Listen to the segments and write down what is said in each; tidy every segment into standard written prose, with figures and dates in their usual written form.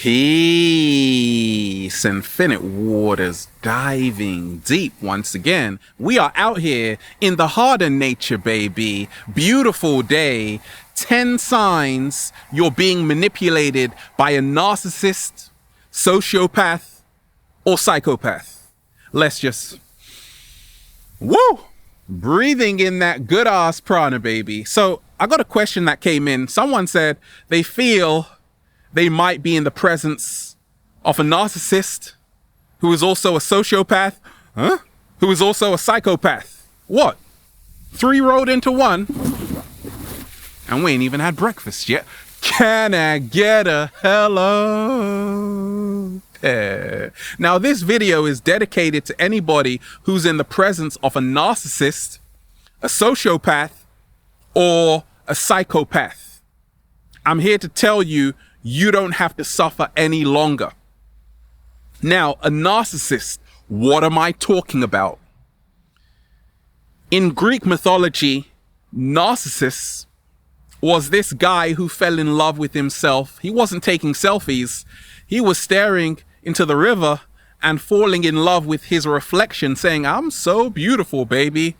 Peace, infinite waters, diving deep once again. We are out here in the heart of nature, baby. Beautiful day. 10 signs you're being manipulated by a narcissist, sociopath, or psychopath. Let's just, breathing in that good ass prana, baby. So I got a question that came in. Someone said they feel they might be in the presence of a narcissist who is also a sociopath, who is also a psychopath. What? 3 rolled into 1, and we ain't even had breakfast yet. Can I get a hello? Now, this video is dedicated to anybody who's in the presence of a narcissist, a sociopath, or a psychopath. I'm here to tell you, you don't have to suffer any longer. Now, a narcissist, what am I talking about? In Greek mythology, Narcissus was this guy who fell in love with himself. He wasn't taking selfies. He was staring into the river and falling in love with his reflection, saying, I'm so beautiful, baby.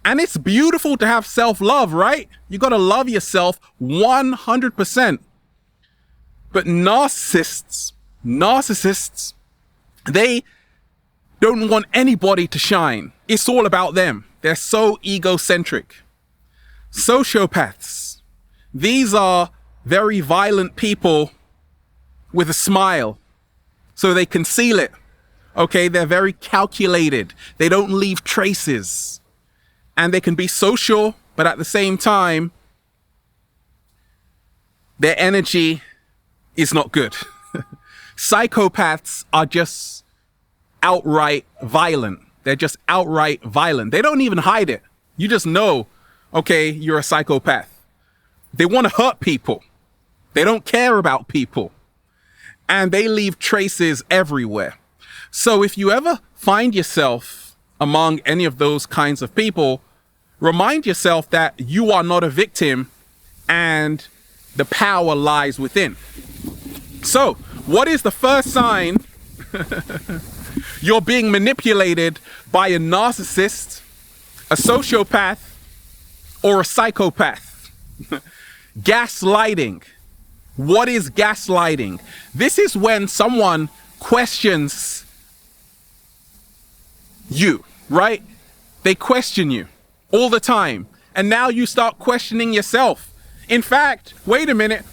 And it's beautiful to have self-love, right? You got to love yourself 100%. But narcissists, they don't want anybody to shine. It's all about them. They're so egocentric. Sociopaths, these are very violent people with a smile, so they conceal it. Okay, they're very calculated. They don't leave traces. And they can be social, but at the same time, their energy is not good. Psychopaths are just outright violent. They're just outright violent. They don't even hide it. You just know, okay, you're a psychopath. They want to hurt people. They don't care about people. And they leave traces everywhere. So if you ever find yourself among any of those kinds of people, remind yourself that you are not a victim and the power lies within. So, what is the first sign you're being manipulated by a narcissist, a sociopath, or a psychopath? Gaslighting. What is gaslighting? This is when someone questions you, right? They question you all the time. And now you start questioning yourself. In fact, wait a minute.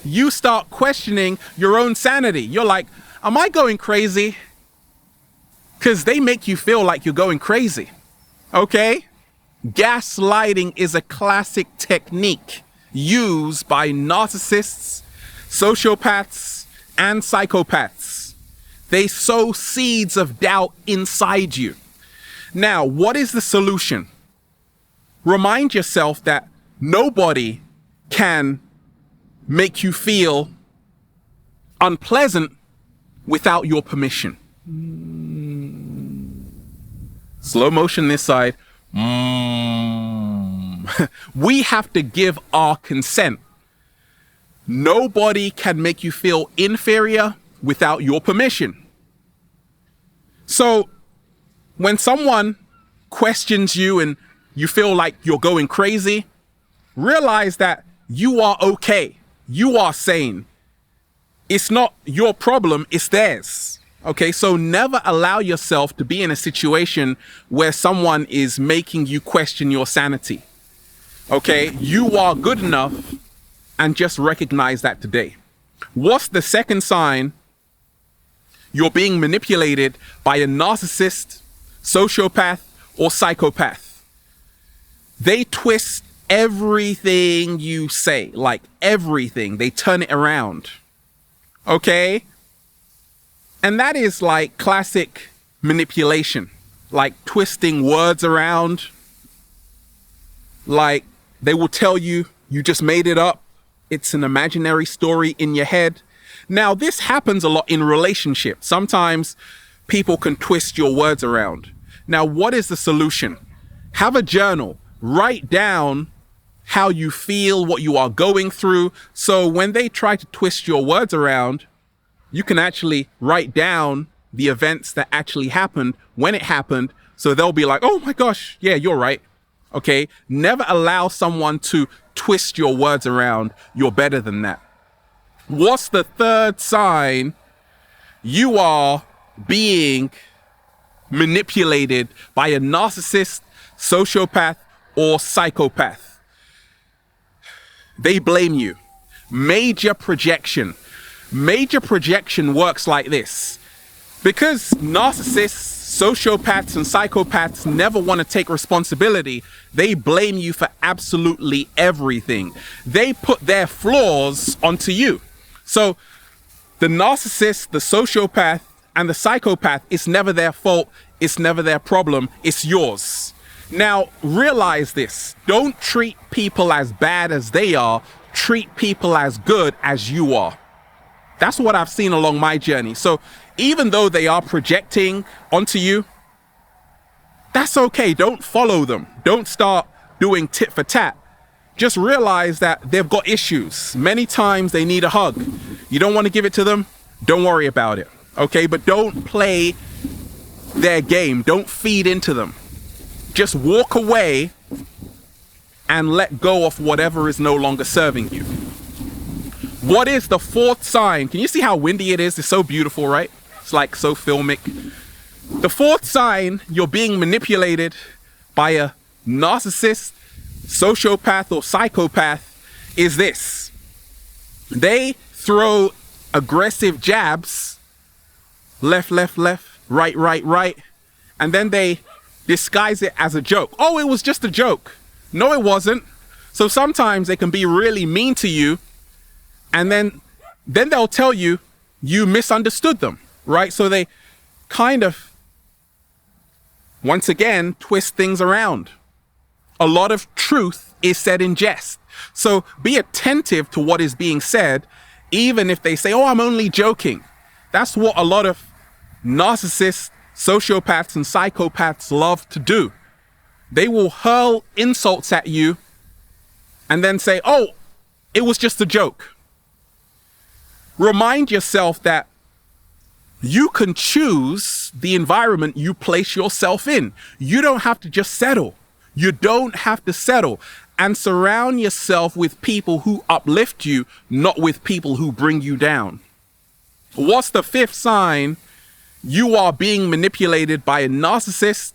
You start questioning your own sanity. You're like, am I going crazy? Because they make you feel like you're going crazy. Okay? Gaslighting is a classic technique used by narcissists, sociopaths, and psychopaths. They sow seeds of doubt inside you. Now, what is the solution? Remind yourself that nobody can make you feel unpleasant without your permission. Slow motion this side. We have to give our consent. Nobody can make you feel inferior without your permission. So when someone questions you and you feel like you're going crazy, realize that you are okay. You are sane. It's not your problem, it's theirs. Okay, so never allow yourself to be in a situation where someone is making you question your sanity. Okay, you are good enough, and just recognize that today. What's the second sign you're being manipulated by a narcissist, sociopath, or psychopath? They twist everything you say, like everything. They turn it around. Okay? And that is like classic manipulation, like twisting words around. Like they will tell you, you just made it up. It's an imaginary story in your head. Now, this happens a lot in relationships. Sometimes people can twist your words around. Now, what is the solution? Have a journal. Write down how you feel, what you are going through. So when they try to twist your words around, you can actually write down the events that actually happened when it happened. So they'll be like, oh my gosh, yeah, you're right. Okay. Never allow someone to twist your words around. You're better than that. What's the third sign? You are being manipulated by a narcissist, sociopath, or psychopath. They blame you. Major projection. Major projection works like this. Because narcissists, sociopaths, and psychopaths never want to take responsibility, they blame you for absolutely everything. They put their flaws onto you. So the narcissist, the sociopath, and the psychopath, it's never their fault. It's never their problem. It's yours. Now, realize this. Don't treat people as bad as they are. Treat people as good as you are. That's what I've seen along my journey. So even though they are projecting onto you, that's okay. Don't follow them. Don't start doing tit for tat. Just realize that they've got issues. Many times they need a hug. You don't want to give it to them? Don't worry about it. Okay? But don't play their game. Don't feed into them. Just walk away and let go of whatever is no longer serving you. What is the fourth sign? Can you see how windy it is? It's so beautiful, right? It's like so filmic. The fourth sign you're being manipulated by a narcissist, sociopath, or psychopath is this. They throw aggressive jabs, left, left, left, right, right, right, and then they disguise it as a joke. Oh, it was just a joke. No, it wasn't. So sometimes they can be really mean to you, and then they'll tell you you misunderstood them, right? So they kind of, once again, twist things around. A lot of truth is said in jest. So be attentive to what is being said, even if they say, oh, I'm only joking. That's what a lot of narcissists, sociopaths, and psychopaths love to do. They will hurl insults at you and then say, oh, it was just a joke. Remind yourself that you can choose the environment you place yourself in. You don't have to just settle. You don't have to settle. And surround yourself with people who uplift you, not with people who bring you down. What's the fifth sign? You are being manipulated by a narcissist,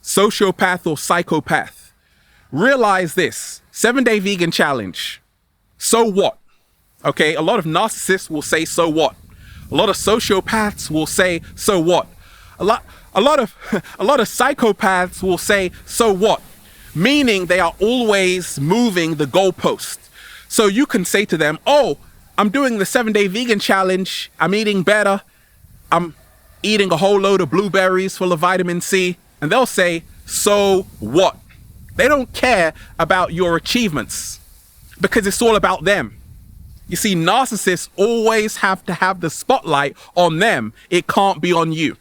sociopath, or psychopath. Realize this. 7-day vegan challenge. So what? Okay, a lot of narcissists will say, so what? A lot of sociopaths will say, so what? A lot of psychopaths will say, so what? Meaning they are always moving the goalpost. So you can say to them, oh, I'm doing the 7-day vegan challenge. I'm eating better. I'm eating a whole load of blueberries full of vitamin C. And they'll say, so what? They don't care about your achievements because it's all about them. You see, narcissists always have to have the spotlight on them. It can't be on you.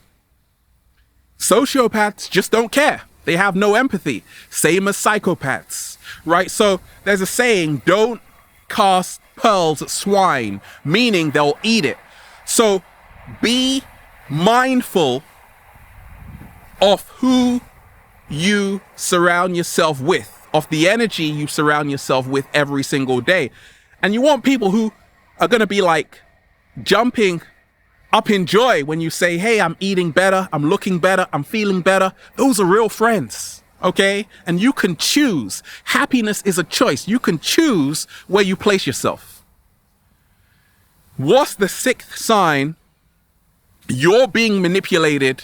Sociopaths just don't care. They have no empathy. Same as psychopaths, right? So there's a saying, don't cast pearls at swine, meaning they'll eat it. So be mindful of who you surround yourself with, of the energy you surround yourself with every single day. And you want people who are going to be like jumping up in joy when you say, hey, I'm eating better, I'm looking better, I'm feeling better. Those are real friends, okay? And you can choose. Happiness is a choice. You can choose where you place yourself. What's the sixth sign? You're being manipulated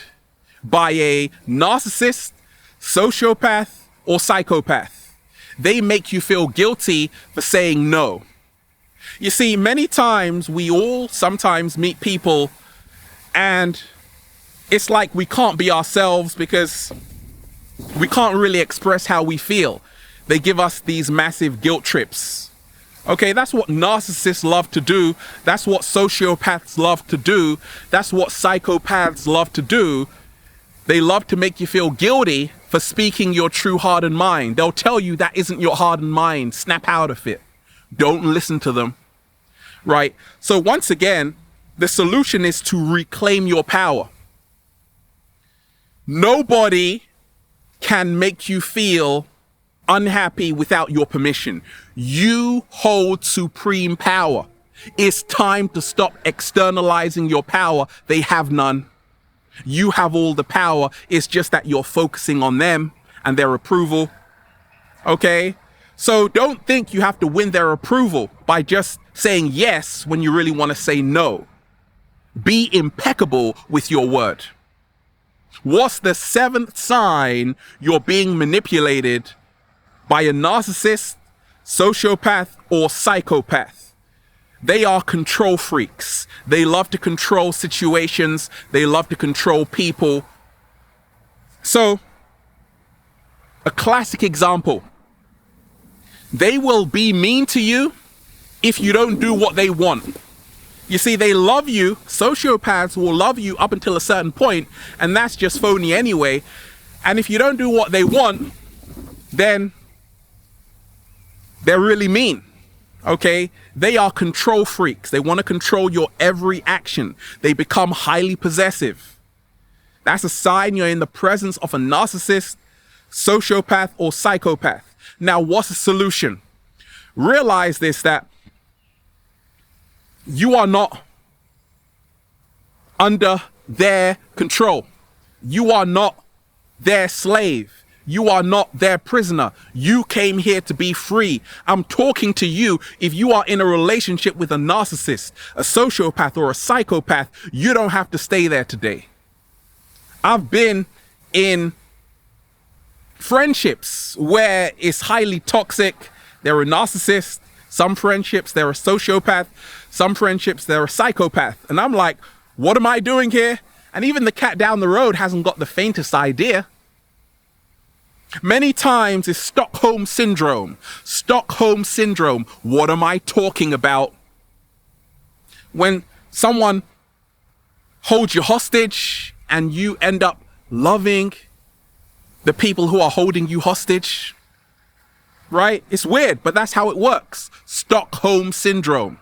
by a narcissist, sociopath, or psychopath. They make you feel guilty for saying no. You see, many times we all sometimes meet people and it's like we can't be ourselves because we can't really express how we feel. They give us these massive guilt trips. Okay, that's what narcissists love to do. That's what sociopaths love to do. That's what psychopaths love to do. They love to make you feel guilty for for speaking your true heart and mind. They'll tell you that isn't your heart and mind. Snap out of it. Don't listen to them. Right? So once again, the solution is to reclaim your power. Nobody can make you feel unhappy without your permission. You hold supreme power. It's time to stop externalizing your power. They have none. You have all the power. It's just that you're focusing on them and their approval. Okay? So don't think you have to win their approval by just saying yes when you really want to say no. Be impeccable with your word. What's the 7th sign you're being manipulated by a narcissist, sociopath, or psychopath? They are control freaks. They love to control situations. They love to control people. So, a classic example. They will be mean to you if you don't do what they want. You see, they love you. Sociopaths will love you up until a certain point, and that's just phony anyway. And if you don't do what they want, then they're really mean. Okay? They are control freaks. They want to control your every action. They become highly possessive. That's a sign you're in the presence of a narcissist, sociopath, or psychopath. Now, what's the solution? Realize this, that you are not under their control. You are not their slave. You are not their prisoner. You came here to be free. I'm talking to you. If you are in a relationship with a narcissist, a sociopath, or a psychopath, you don't have to stay there today. I've been in friendships where it's highly toxic. They're a narcissist. Some friendships, they're a sociopath. Some friendships, they're a psychopath. And I'm like, what am I doing here? And even the cat down the road hasn't got the faintest idea. Many times it's Stockholm Syndrome. Stockholm Syndrome. What am I talking about? When someone holds you hostage and you end up loving the people who are holding you hostage, right? It's weird, but that's how it works. Stockholm Syndrome.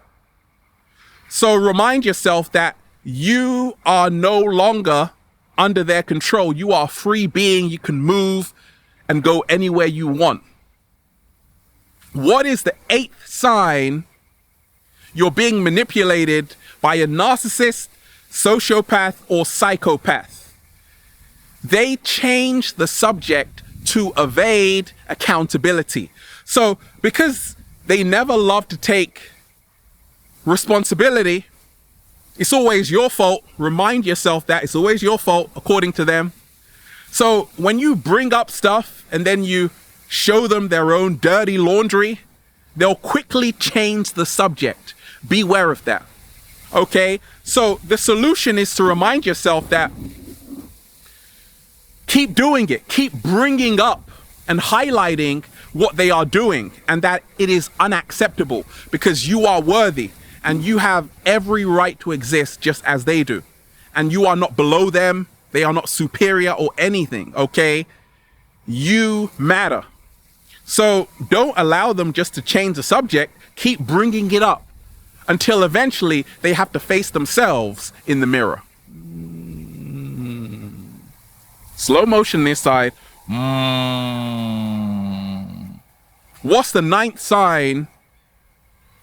So remind yourself that you are no longer under their control. You are a free being. You can move and go anywhere you want. What is the 8th sign you're being manipulated by a narcissist, sociopath, or psychopath? They change the subject to evade accountability. So because they never love to take responsibility, it's always your fault. Remind yourself that it's always your fault, according to them. So when you bring up stuff and then you show them their own dirty laundry, they'll quickly change the subject. Beware of that. Okay? So the solution is to remind yourself that keep doing it. Keep bringing up and highlighting what they are doing, and that it is unacceptable because you are worthy and you have every right to exist just as they do. And you are not below them. They are not superior or anything, okay? You matter. So don't allow them just to change the subject. Keep bringing it up until eventually they have to face themselves in the mirror. Slow motion this side. What's the 9th sign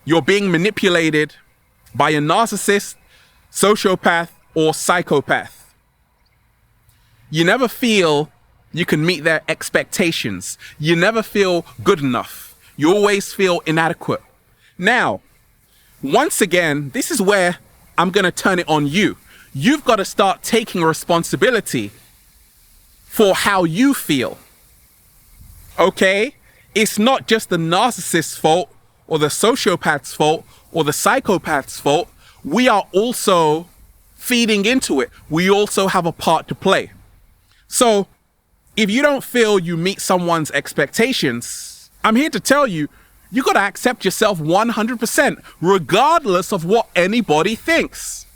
you're being manipulated by a narcissist, sociopath, or psychopath? You never feel you can meet their expectations. You never feel good enough. You always feel inadequate. Now, once again, this is where I'm going to turn it on you. You've got to start taking responsibility for how you feel. Okay? It's not just the narcissist's fault or the sociopath's fault or the psychopath's fault. We are also feeding into it. We also have a part to play. So if you don't feel you meet someone's expectations, I'm here to tell you, you got to accept yourself 100%, regardless of what anybody thinks.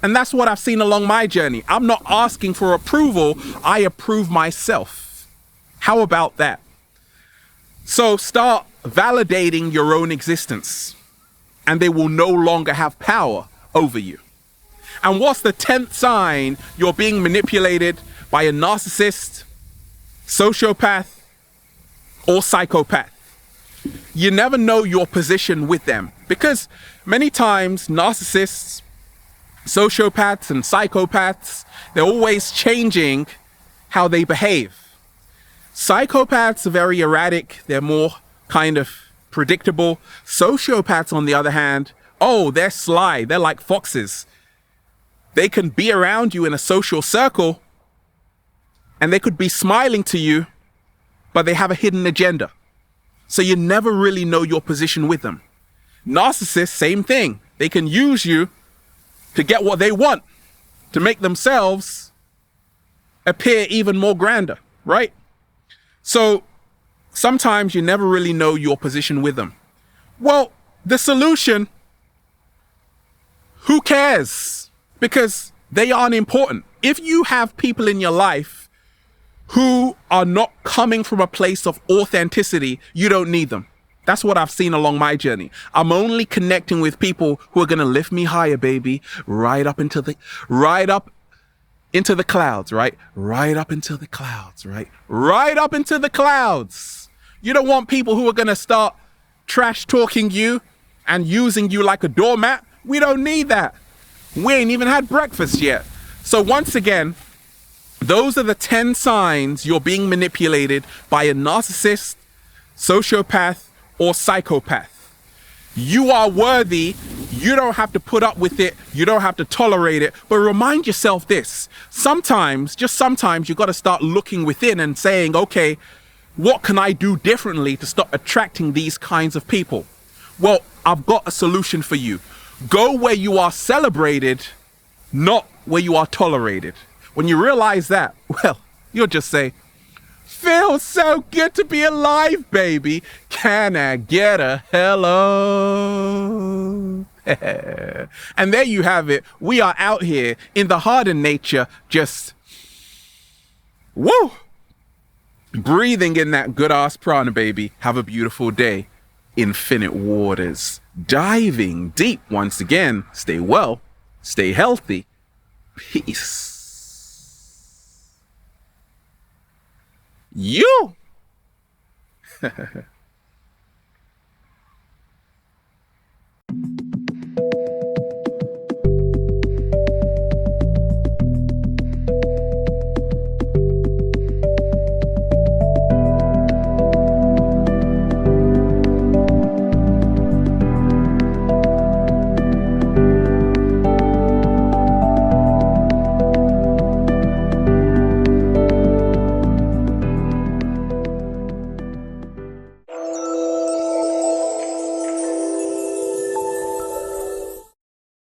And that's what I've seen along my journey. I'm not asking for approval. I approve myself. How about that? So start validating your own existence, and they will no longer have power over you. And what's the 10th sign you're being manipulated by a narcissist, sociopath, or psychopath? You never know your position with them, because many times narcissists, sociopaths, and psychopaths, they're always changing how they behave. Psychopaths are very erratic. They're more kind of predictable. Sociopaths, on the other hand, oh, they're sly. They're like foxes. They can be around you in a social circle and they could be smiling to you, but they have a hidden agenda. So you never really know your position with them. Narcissists, same thing. They can use you to get what they want, to make themselves appear even more grander, right? So sometimes you never really know your position with them. Well, the solution, who cares? Because they aren't important. If you have people in your life who are not coming from a place of authenticity, you don't need them. That's what I've seen along my journey. I'm only connecting with people who are going to lift me higher, baby, right up into the clouds, right? Right up into the clouds, right? Right up into the clouds. You don't want people who are going to start trash talking you and using you like a doormat. We don't need that. We ain't even had breakfast yet. So once again, those are the 10 signs you're being manipulated by a narcissist, sociopath, or psychopath. You are worthy. You don't have to put up with it. You don't have to tolerate it. But remind yourself this. Sometimes, just sometimes, you got to start looking within and saying, okay, what can I do differently to stop attracting these kinds of people? Well, I've got a solution for you. Go where you are celebrated, not where you are tolerated. When you realize that, well, you'll just say, feels so good to be alive, baby. Can I get a hello? And there you have it. We are out here in the hardened nature, just, woo, breathing in that good ass prana, baby. Have a beautiful day. Infinite waters. Diving deep once again. Stay well. Stay healthy. Peace. You.